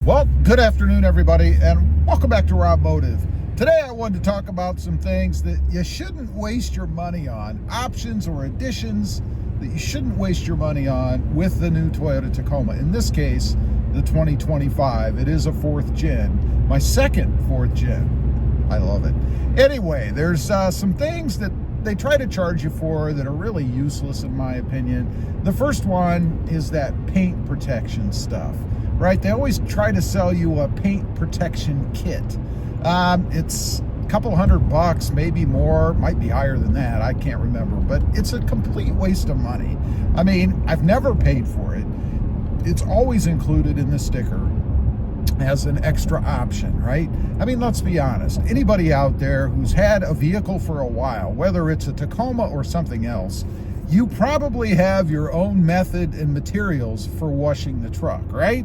Well, good afternoon, everybody, and welcome back to RobMotive. Today, I wanted to talk about some things that you shouldn't waste your money on, options or additions that you shouldn't waste your money on with the new Toyota Tacoma. In this case, the 2025. It is a fourth gen, my second fourth gen. I love it. Anyway, there's some things that they try to charge you for that are really useless, in my opinion. The first one is that paint protection stuff. Right? They always try to sell you a paint protection kit. It's a couple $100, maybe more, might be higher than that. I can't remember, but it's a complete waste of money. I mean, I've never paid for it. It's always included in the sticker as an extra option, right? I mean, let's be honest. Anybody out there who's had a vehicle for a while, whether it's a Tacoma or something else, you probably have your own method and materials for washing the truck, right?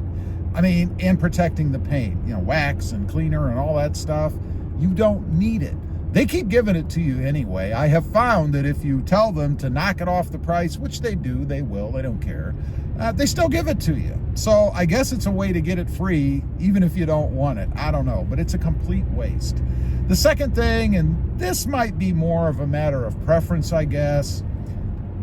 I mean, and protecting the paint, wax and cleaner and all that stuff. You don't need it. They keep giving it to you anyway. I have found that if you tell them to knock it off the price, which they do, they will, they don't care, they still give it to you. So I guess it's a way to get it free, even if you don't want it. I don't know, but it's a complete waste. The second thing, and this might be more of a matter of preference, I guess,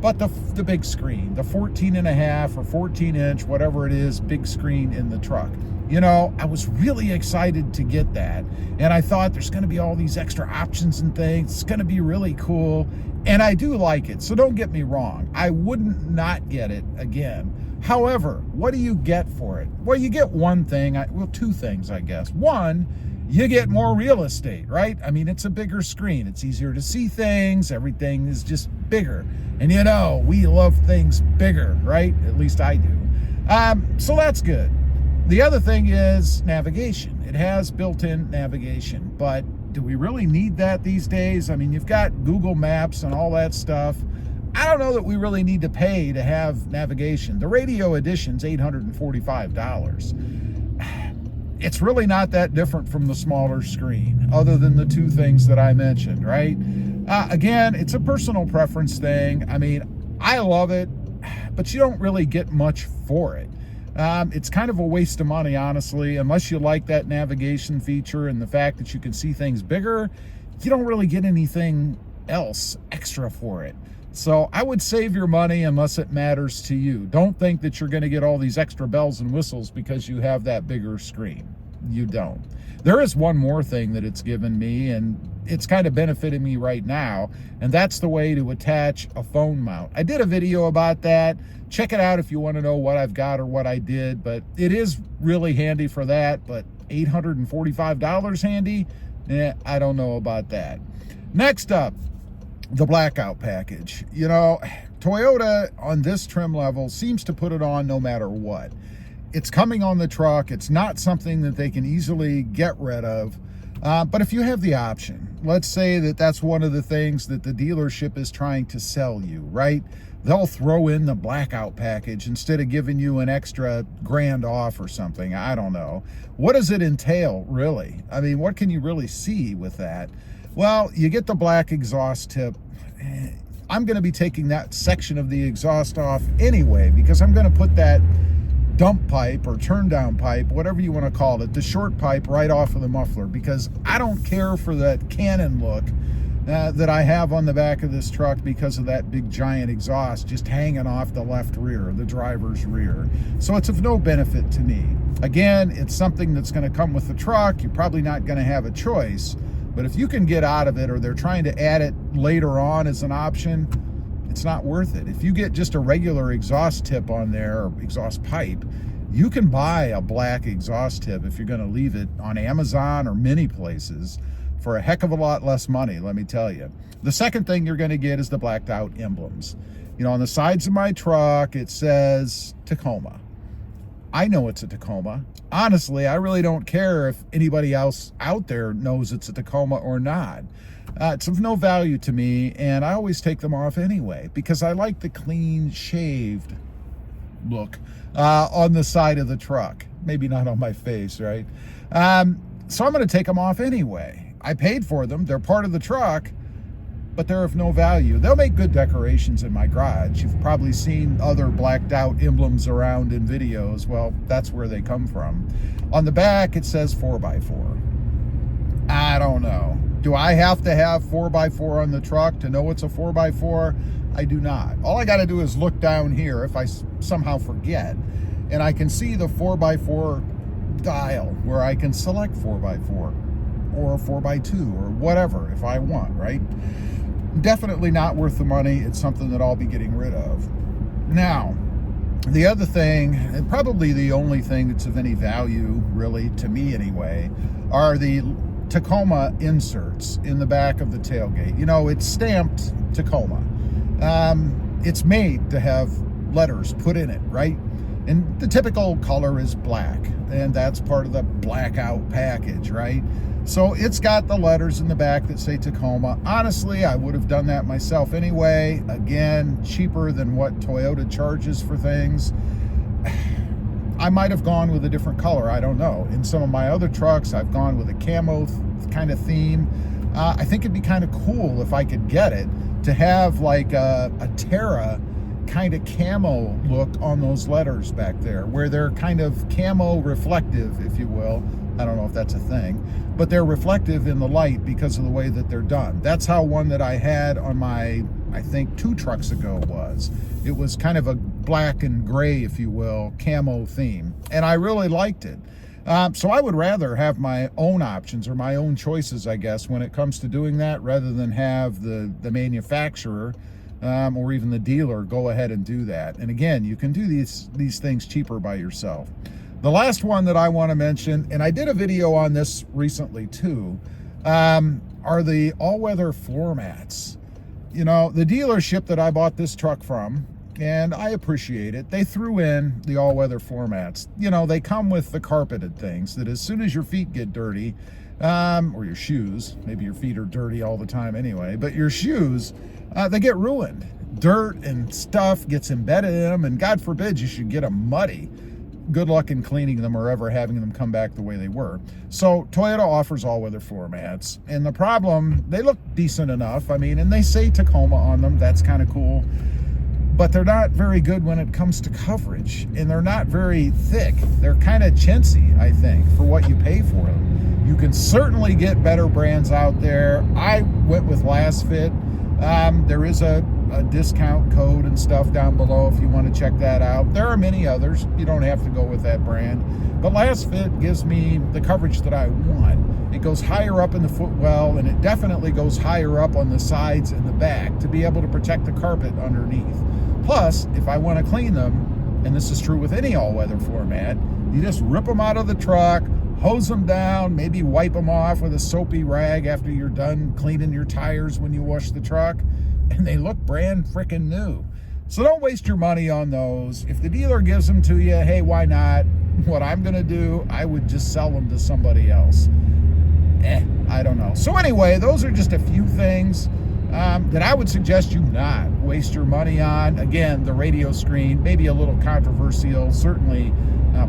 but the big screen, the 14.5 or 14 inch, whatever it is, big screen in the truck. I was really excited to get that. And I thought there's going to be all these extra options and things. It's going to be really cool. And I do like it. So don't get me wrong. I wouldn't not get it again. However, what do you get for it? Well, you get one thing, two things, I guess. One, you get more real estate, right? I mean, it's a bigger screen. It's easier to see things. Everything is just bigger. And we love things bigger, right? At least I do. So that's good. The other thing is navigation. It has built-in navigation, but do we really need that these days? I mean, you've got Google Maps and all that stuff. I don't know that we really need to pay to have navigation. The radio edition's $845. It's really not that different from the smaller screen, other than the two things that I mentioned, right? Again, it's a personal preference thing. I mean, I love it, but you don't really get much for it. It's kind of a waste of money, honestly, unless you like that navigation feature and the fact that you can see things bigger. You don't really get anything else extra for it. So I would save your money unless it matters to you. Don't think that you're going to get all these extra bells and whistles because you have that bigger screen. You don't. There is one more thing that it's given me, and it's kind of benefiting me right now, and that's the way to attach a phone mount. I did a video about that. Check it out if you want to know what I've got or what I did, but it is really handy for that. But $845 handy? I don't know about that. Next up, the Blackout package. Toyota on this trim level seems to put it on no matter what. It's coming on the truck. It's not something that they can easily get rid of. But if you have the option, let's say that that's one of the things that the dealership is trying to sell you, right? They'll throw in the Blackout package instead of giving you an extra $1,000 off or something. I don't know. What does it entail, really? I mean, what can you really see with that? Well, you get the black exhaust tip. I'm going to be taking that section of the exhaust off anyway, because I'm going to put that dump pipe or turn down pipe, whatever you want to call it, the short pipe right off of the muffler, because I don't care for that cannon look that I have on the back of this truck because of that big giant exhaust just hanging off the left rear, the driver's rear. So it's of no benefit to me. Again, it's something that's going to come with the truck. You're probably not going to have a choice, but if you can get out of it, or they're trying to add it later on as an option, it's not worth it. If you get just a regular exhaust tip on there, or exhaust pipe, you can buy a black exhaust tip if you're going to leave it on Amazon or many places for a heck of a lot less money, let me tell you. The second thing you're going to get is the blacked out emblems. On the sides of my truck, it says Tacoma. I know it's a Tacoma. Honestly, I really don't care if anybody else out there knows it's a Tacoma or not. It's of no value to me, and I always take them off anyway because I like the clean shaved look on the side of the truck. Maybe not on my face, right? So I'm going to take them off anyway. I paid for them. They're part of the truck. but they're of no value. They'll make good decorations in my garage. You've probably seen other blacked out emblems around in videos. Well, that's where they come from. On the back, it says 4x4. I don't know. Do I have to have 4x4 on the truck to know it's a 4x4? I do not. All I got to do is look down here if I somehow forget, and I can see the 4x4 dial where I can select 4x4 or 4x2 or whatever if I want, right? Definitely not worth the money. It's something that I'll be getting rid of. Now, the other thing, and probably the only thing that's of any value, really, to me anyway, are the Tacoma inserts in the back of the tailgate. You know, it's stamped Tacoma. It's made to have letters put in it, right? And the typical color is black, and that's part of the Blackout package, right? So it's got the letters in the back that say Tacoma. Honestly, I would have done that myself anyway. Again, cheaper than what Toyota charges for things. I might have gone with a different color, I don't know. In some of my other trucks, I've gone with a camo kind of theme. I think it'd be kind of cool if I could get it to have like a Terra kind of camo look on those letters back there, where they're kind of camo reflective, if you will. I don't know if that's a thing, but they're reflective in the light because of the way that they're done. That's how one that I had on my, I think 2 trucks ago was. It was kind of a black and gray, if you will, camo theme, and I really liked it. So I would rather have my own options or my own choices, I guess, when it comes to doing that, rather than have the manufacturer or even the dealer go ahead and do that. And again, you can do these things cheaper by yourself. The last one that I want to mention, and I did a video on this recently too, are the all-weather floor mats. You know, the dealership that I bought this truck from, and I appreciate it, they threw in the all-weather floor mats. You know, they come with the carpeted things that as soon as your feet get dirty, or your shoes, maybe your feet are dirty all the time anyway, but your shoes, they get ruined. Dirt and stuff gets embedded in them, and God forbid you should get them muddy. Good luck in cleaning them or ever having them come back the way they were. So Toyota offers all-weather floor mats, and the problem, they look decent enough. I mean, and they say Tacoma on them. That's kind of cool. But they're not very good when it comes to coverage, and they're not very thick. They're kind of chintzy, I think, for what you pay for them. You can certainly get better brands out there. I went with LASFIT. There is a discount code and stuff down below if you want to check that out. There are many others. You don't have to go with that brand. But LASFIT gives me the coverage that I want. It goes higher up in the footwell, and it definitely goes higher up on the sides and the back to be able to protect the carpet underneath. Plus, if I want to clean them, and this is true with any all-weather floor mat, you just rip them out of the truck, hose them down, maybe wipe them off with a soapy rag after you're done cleaning your tires when you wash the truck, and they look brand freaking new. So don't waste your money on those. If the dealer gives them to you, hey, why not? What I'm going to do, I would just sell them to somebody else. I don't know. So anyway, those are just a few things that I would suggest you not waste your money on. Again, the radio screen, maybe a little controversial, certainly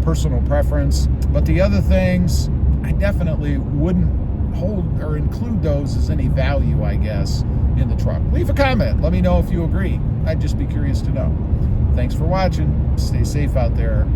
personal preference. But the other things, I definitely wouldn't hold or include those as any value, I guess, in the truck. Leave a comment. Let me know if you agree. I'd just be curious to know. Thanks for watching. Stay safe out there.